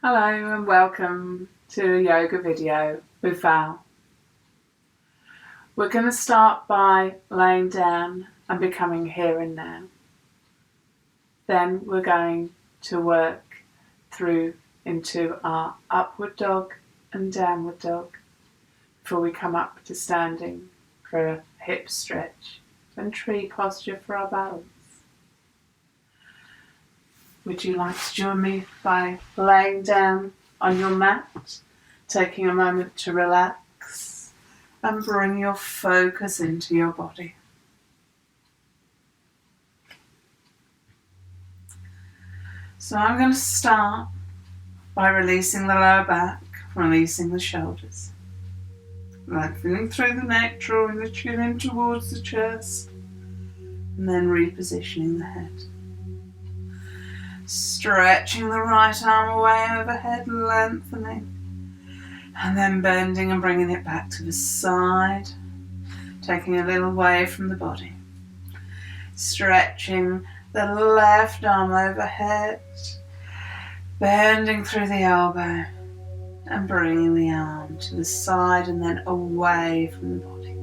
Hello and welcome to a yoga video with Val. We're going to start by laying down and becoming here and now. Then we're going to work through into our upward dog and downward dog before we come up to standing for a hip stretch and tree posture for our balance. Would you like to join me by laying down on your mat, taking a moment to relax and bring your focus into your body? So I'm going to start by releasing the lower back, releasing the shoulders, lengthening through the neck, drawing the chin in towards the chest, and then repositioning the head. Stretching the right arm away overhead, lengthening, and then bending and bringing it back to the side, taking a little away from the body. Stretching the left arm overhead, bending through the elbow, and bringing the arm to the side and then away from the body.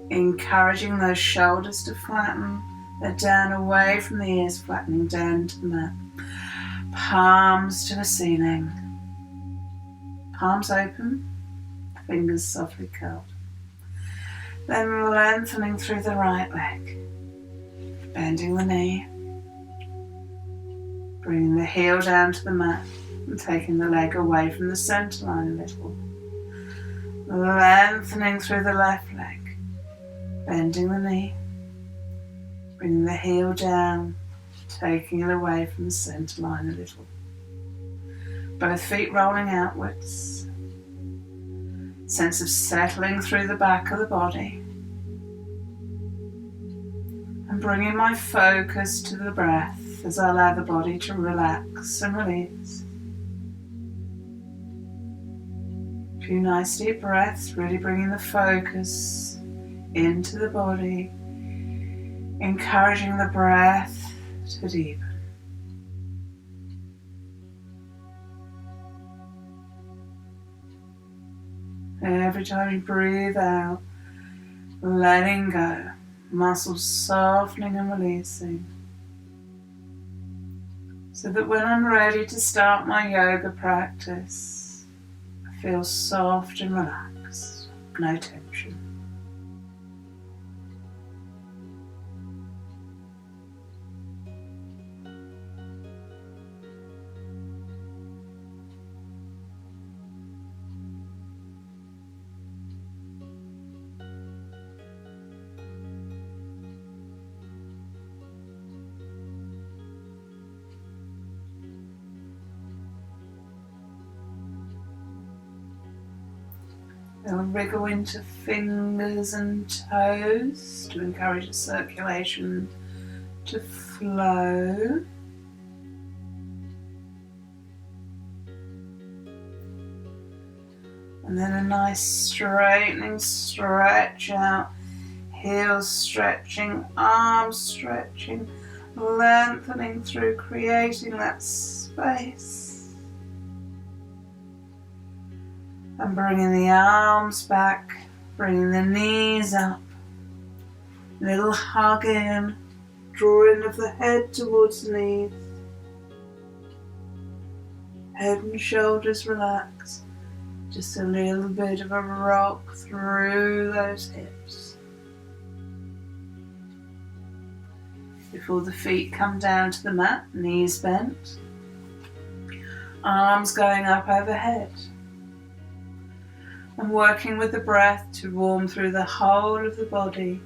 Encouraging those shoulders to flatten. They're down away from the ears, flattening down to the mat. Palms to the ceiling. Palms open, fingers softly curled. Then lengthening through the right leg. Bending the knee. Bringing the heel down to the mat and taking the leg away from the centre line a little. Lengthening through the left leg. Bending the knee. Bringing the heel down, taking it away from the centre line a little. Both feet rolling outwards. Sense of settling through the back of the body. And bringing my focus to the breath as I allow the body to relax and release. A few nice deep breaths, really bringing the focus into the body. Encouraging the breath to deepen. Every time you breathe out, letting go, muscles softening and releasing. So that when I'm ready to start my yoga practice, I feel soft and relaxed, no tension. They'll wriggle into fingers and toes to encourage the circulation to flow. And then a nice straightening stretch out, heels stretching, arms stretching, lengthening through, creating that space. And bringing the arms back, bringing the knees up, little hug in, drawing of the head towards the knees, head and shoulders relax, just a little bit of a rock through those hips. Before the feet come down to the mat, knees bent, arms going up overhead. And working with the breath to warm through the whole of the body.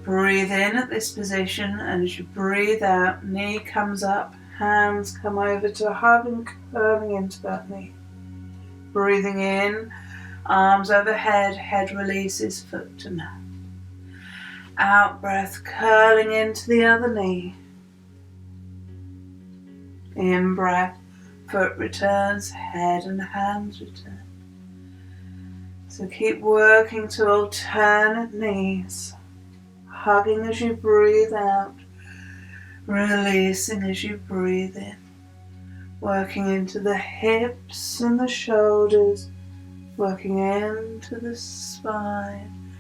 Breathe in at this position, and as you breathe out, knee comes up, hands come over to hug and curling into that knee. Breathing in, arms overhead, head releases, foot to mat. Out breath, curling into the other knee. In breath, foot returns, head and hands return. So keep working to alternate knees, hugging as you breathe out, releasing as you breathe in. working into the hips and the shoulders, working into the spine,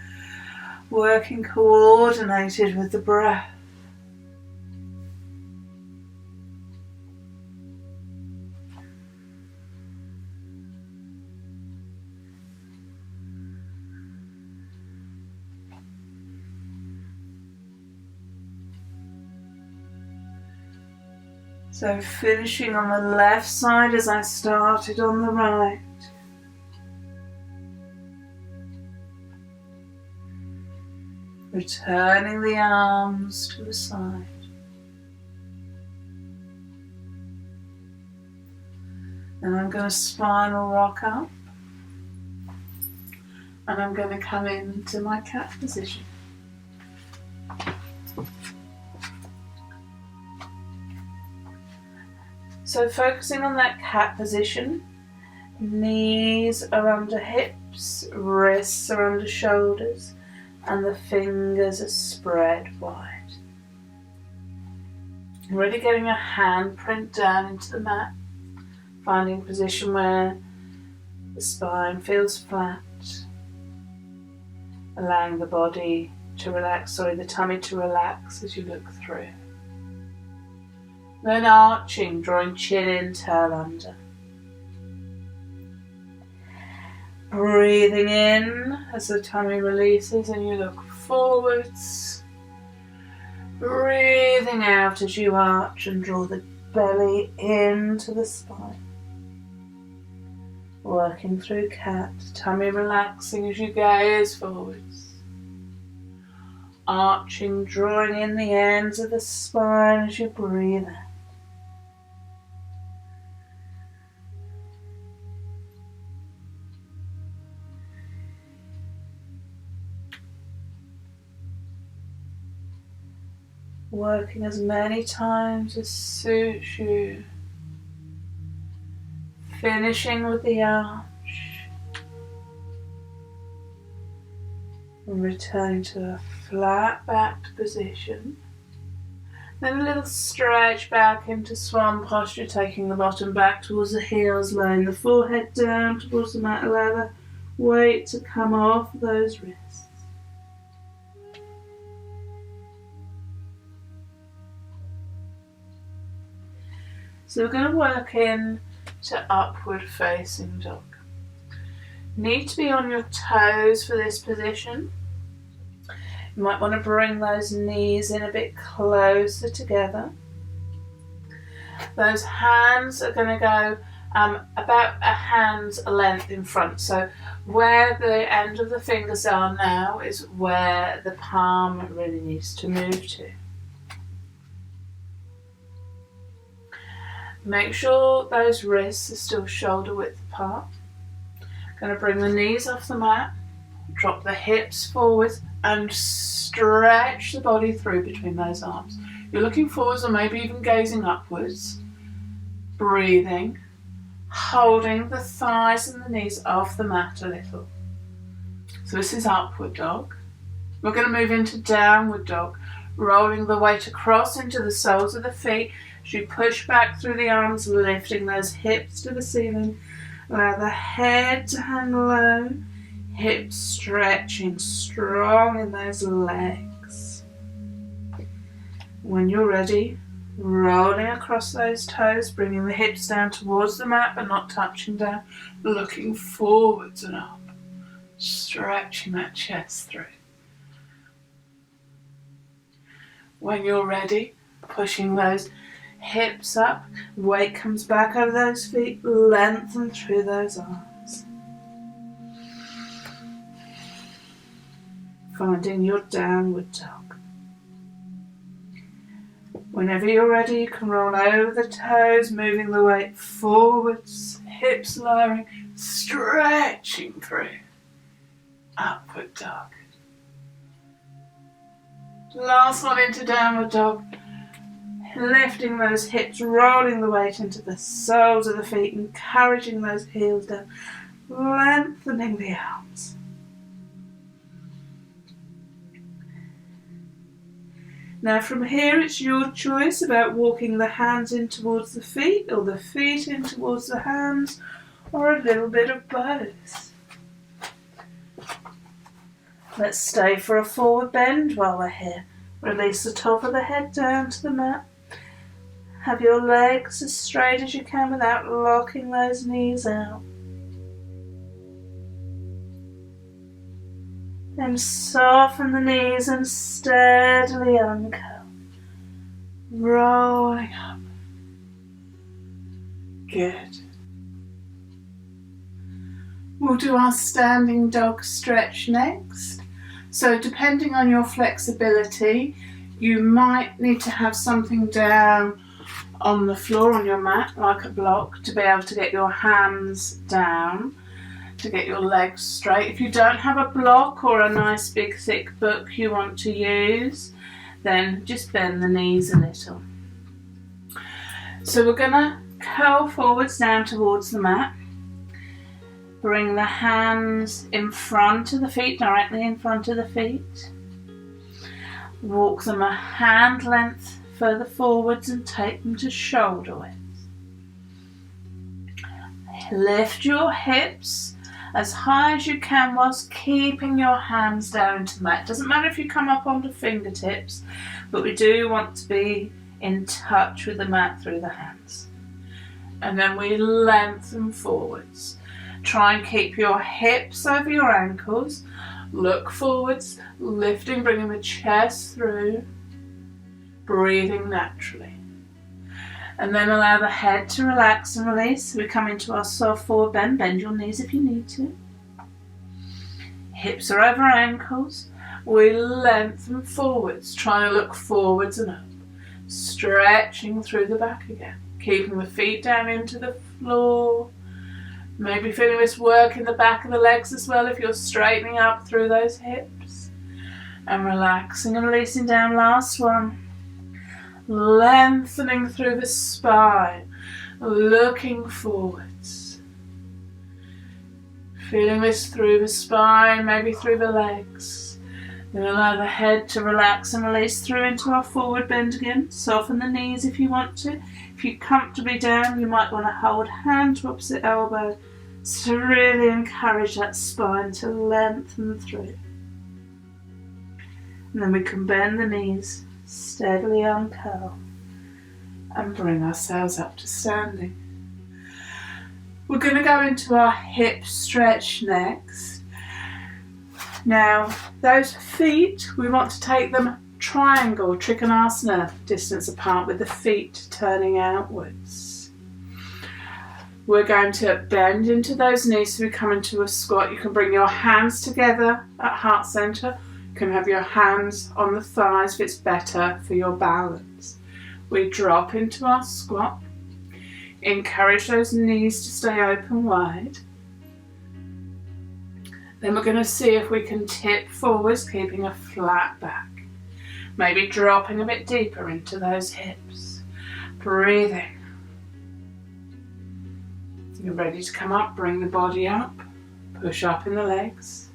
working coordinated with the breath. So finishing on the left side as I started on the right. Returning the arms to the side. And I'm going to spinal rock up. And I'm going to come into my cat position. So focusing on that cat position, knees are under hips, wrists are under shoulders, and the fingers are spread wide. Really getting a handprint down into the mat, finding a position where the spine feels flat, allowing the body to relax, the tummy to relax as you look through. Then arching, drawing chin in, tail under. Breathing in as the tummy releases and you look forwards. Breathing out as you arch and draw the belly into the spine. Working through cat, tummy relaxing as you gaze forwards. Arching, drawing in the ends of the spine as you breathe out. Working as many times as suits you. Finishing with the arch. And returning to a flat backed position. Then a little stretch back into swan posture, taking the bottom back towards the heels, laying the forehead down towards the mat. Allow the weight to come off those wrists. So we're going to work in to upward facing dog. Need to be on your toes for this position. You might want to bring those knees in a bit closer together. Those hands are going to go about a hand's length in front. So where the end of the fingers are now is where the palm really needs to move to. Make sure those wrists are still shoulder width apart. Going to bring the knees off the mat, drop the hips forward and stretch the body through between those arms. You're looking forwards or maybe even gazing upwards. Breathing, holding the thighs and the knees off the mat a little. So this is upward dog. We're going to move into downward dog, rolling the weight across into the soles of the feet. As you push back through the arms, lifting those hips to the ceiling. Allow the head to hang low, hips stretching strong in those legs. When you're ready, rolling across those toes, bringing the hips down towards the mat but not touching down, looking forwards and up, stretching that chest through. When you're ready, pushing those hips up, weight comes back over those feet, lengthen through those arms. Finding your downward dog. Whenever you're ready, you can roll over the toes, moving the weight forwards, hips lowering, stretching through. Upward dog. Last one into downward dog. Lifting those hips, rolling the weight into the soles of the feet, encouraging those heels down, lengthening the arms. Now from here it's your choice about walking the hands in towards the feet or the feet in towards the hands, or a little bit of both. Let's stay for a forward bend while we're here. Release the top of the head down to the mat. Have your legs as straight as you can without locking those knees out. Then soften the knees and steadily uncurl. Rolling up. Good. We'll do our standing dog stretch next. So depending on your flexibility, you might need to have something down on the floor on your mat, like a block, to be able to get your hands down, to get your legs straight. If you don't have a block or a nice big thick book you want to use, then just bend the knees a little. So we're going to curl forwards down towards the mat. Bring the hands in front of the feet, directly in front of the feet. Walk them a hand length further forwards and take them to shoulder width. Lift your hips as high as you can whilst keeping your hands down to the mat. Doesn't matter if you come up onto fingertips, but we do want to be in touch with the mat through the hands. And then we lengthen forwards. Try and keep your hips over your ankles. Look forwards, lifting, bringing the chest through, breathing naturally. And then allow the head to relax and release. We come into our soft forward bend. Bend your knees if you need to. Hips are over ankles. We lengthen forwards. Try and look forwards and up. Stretching through the back again. Keeping the feet down into the floor. Maybe feeling this work in the back of the legs as well if you're straightening up through those hips. And relaxing and releasing down. Last one. Lengthening through the spine. Looking forwards. Feeling this through the spine, maybe through the legs. Then allow the head to relax and release through into our forward bend again. Soften the knees if you want to. If you're comfortably down, you might want to hold hand to opposite elbow to really encourage that spine to lengthen through. And then we can bend the knees, steadily uncurl, and bring ourselves up to standing. We're going to go into our hip stretch next. Now, those feet, we want to take them triangle, trikonasana distance apart with the feet turning outwards. We're going to bend into those knees so we come into a squat. You can bring your hands together at heart center. You can have your hands on the thighs if it's better for your balance. We drop into our squat. Encourage those knees to stay open wide. Then we're going to see if we can tip forwards, keeping a flat back. Maybe dropping a bit deeper into those hips. Breathing. You're ready to come up, bring the body up. Push up in the legs.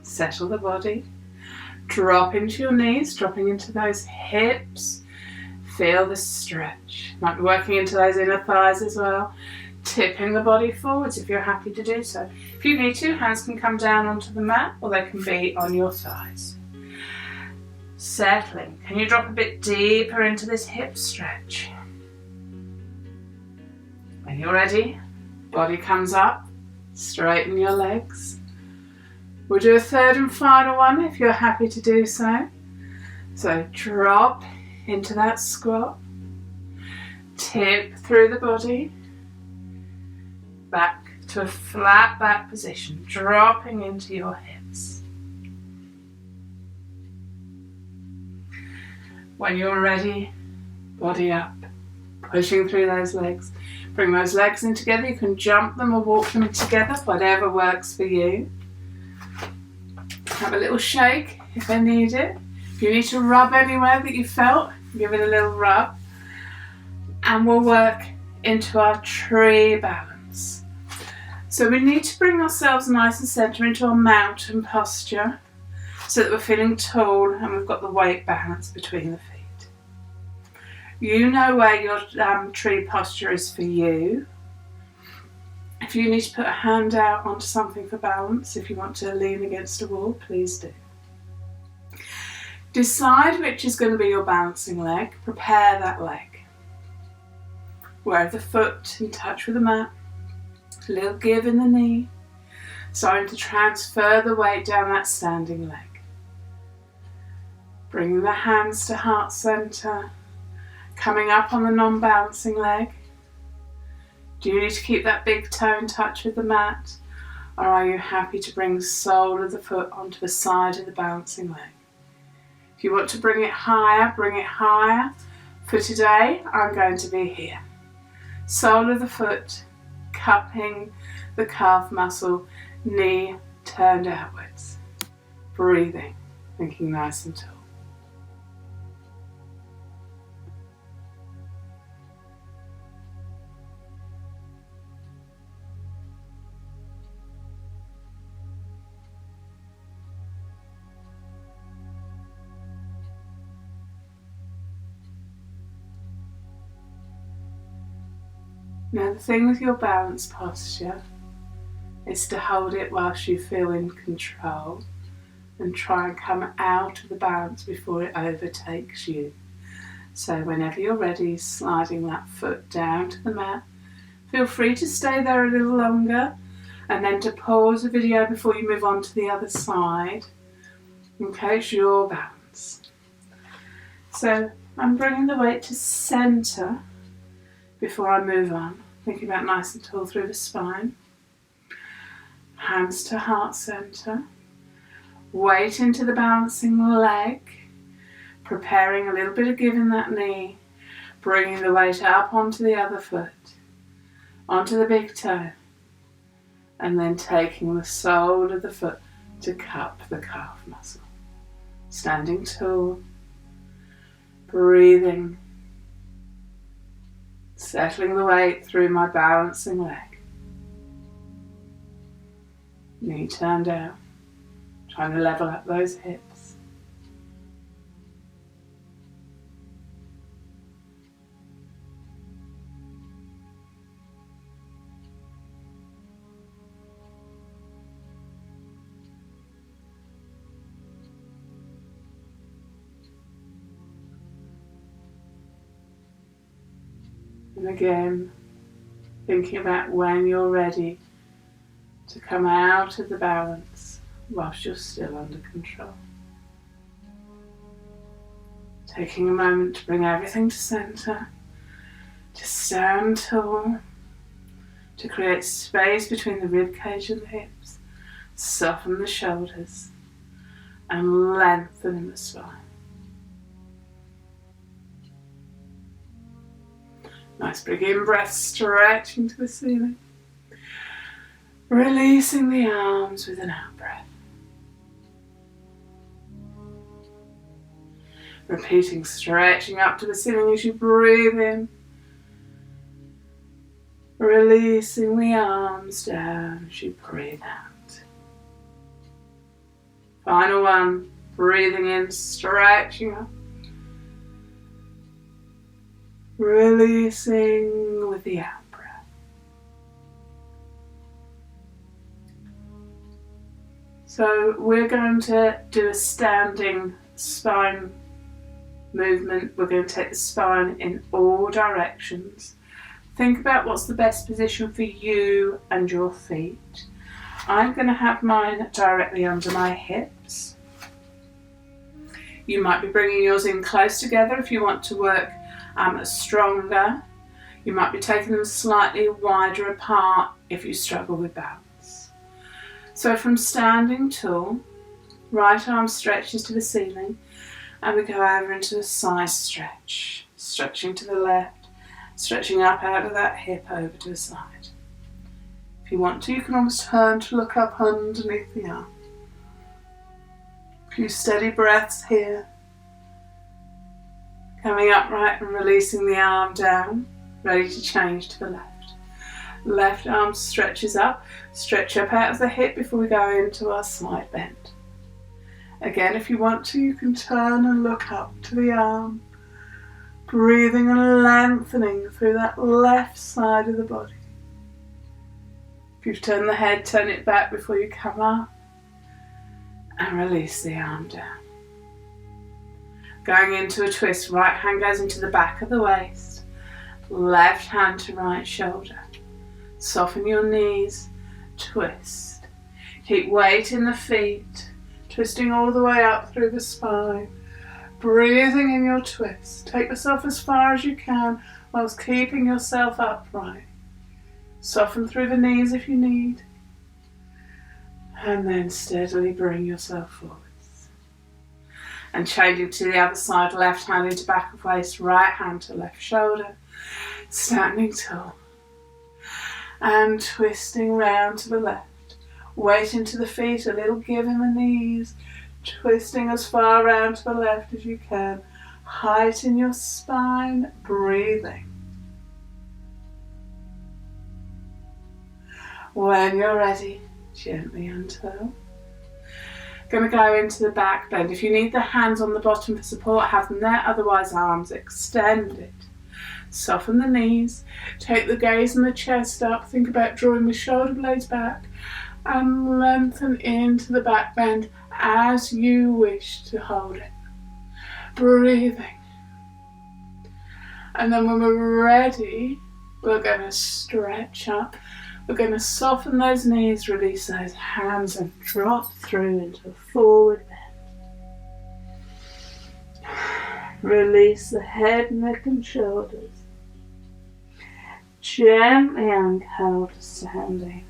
Settle the body. Drop into your knees, dropping into those hips. Feel the stretch. Might be working into those inner thighs as well. Tipping the body forwards if you're happy to do so. If you need to, hands can come down onto the mat or they can be on your thighs. Settling. Can you drop a bit deeper into this hip stretch? When you're ready, body comes up, straighten your legs. We'll do a third and final one if you're happy to do so. So drop into that squat, tip through the body, back to a flat back position, dropping into your hips. When you're ready, body up, pushing through those legs. Bring those legs in together. You can jump them or walk them together, whatever works for you. Have a little shake if I need it. If you need to rub anywhere that you felt, give it a little rub. And we'll work into our tree balance. So we need to bring ourselves nice and centre into our mountain posture. so that we're feeling tall and we've got the weight balance between the feet. You know where your tree posture is for you. If you need to put a hand out onto something for balance, if you want to lean against a wall, please do. Decide which is going to be your balancing leg. Prepare that leg. Where the foot in touch with the mat, a little give in the knee, starting to transfer the weight down that standing leg. Bringing the hands to heart center, coming up on the non-balancing leg. Do you need to keep that big toe in touch with the mat, or are you happy to bring the sole of the foot onto the side of the balancing leg? If you want to bring it higher, bring it higher. For today, I'm going to be here. Sole of the foot, cupping the calf muscle, knee turned outwards. Breathing, thinking nice and tall. Now the thing with your balance posture is to hold it whilst you feel in control and try and come out of the balance before it overtakes you. So whenever you're ready, sliding that foot down to the mat, feel free to stay there a little longer and then to pause the video before you move on to the other side. Okay, it's your balance. So I'm bringing the weight to centre before I move on. Thinking about nice and tall through the spine. Hands to heart center. Weight into the balancing leg. Preparing a little bit of give in that knee. Bringing the weight up onto the other foot. Onto the big toe. And then taking the sole of the foot to cup the calf muscle. Standing tall. Breathing. Settling the weight through my balancing leg. Knee turned out. Trying to level up those hips. And again, thinking about when you're ready to come out of the balance whilst you're still under control. Taking a moment to bring everything to centre, to stand tall, to create space between the rib cage and the hips, soften the shoulders and lengthen the spine. Nice big in-breath, stretching to the ceiling. Releasing the arms with an out-breath. Repeating, stretching up to the ceiling as you breathe in. Releasing the arms down as you breathe out. Final one, breathing in, stretching up. Releasing with the out breath. So we're going to do a standing spine movement. We're going to take the spine in all directions. Think about what's the best position for you and your feet. I'm going to have mine directly under my hips. You might be bringing yours in close together if you want to work stronger. You might be taking them slightly wider apart if you struggle with balance. So from standing tall, right arm stretches to the ceiling, and we go over into a side stretch, stretching to the left, stretching up out of that hip over to the side. If you want to, you can almost turn to look up underneath the arm. A few steady breaths here. Coming upright and releasing the arm down, ready to change to the left. Left arm stretches up, stretch up out of the hip before we go into our side bend. Again, if you want to, you can turn and look up to the arm, breathing and lengthening through that left side of the body. If you've turned the head, turn it back before you come up and release the arm down. Going into a twist, right hand goes into the back of the waist, left hand to right shoulder. Soften your knees, twist. Keep weight in the feet, twisting all the way up through the spine. Breathing in your twist. Take yourself as far as you can whilst keeping yourself upright. Soften through the knees if you need. And then steadily bring yourself forwards. And changing to the other side, left hand into back of waist, right hand to left shoulder. Standing tall. And twisting round to the left. Weight into the feet, a little give in the knees. Twisting as far round to the left as you can. Height in your spine, breathing. When you're ready, gently unturn. Going to go into the back bend. If you need the hands on the bottom for support, have them there. Otherwise, arms extended. Soften the knees. Take the gaze and the chest up. Think about drawing the shoulder blades back. And lengthen into the back bend as you wish to hold it. Breathing. And then when we're ready, we're going to stretch up. We're going to soften those knees, release those hands and drop through into a forward bend. Release the head, neck and shoulders. Gently uncurl to standing.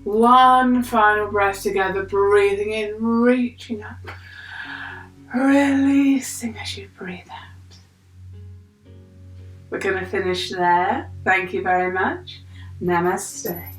One final breath together, breathing in, reaching up, releasing as you breathe out. We're going to finish there. Thank you very much. Namaste.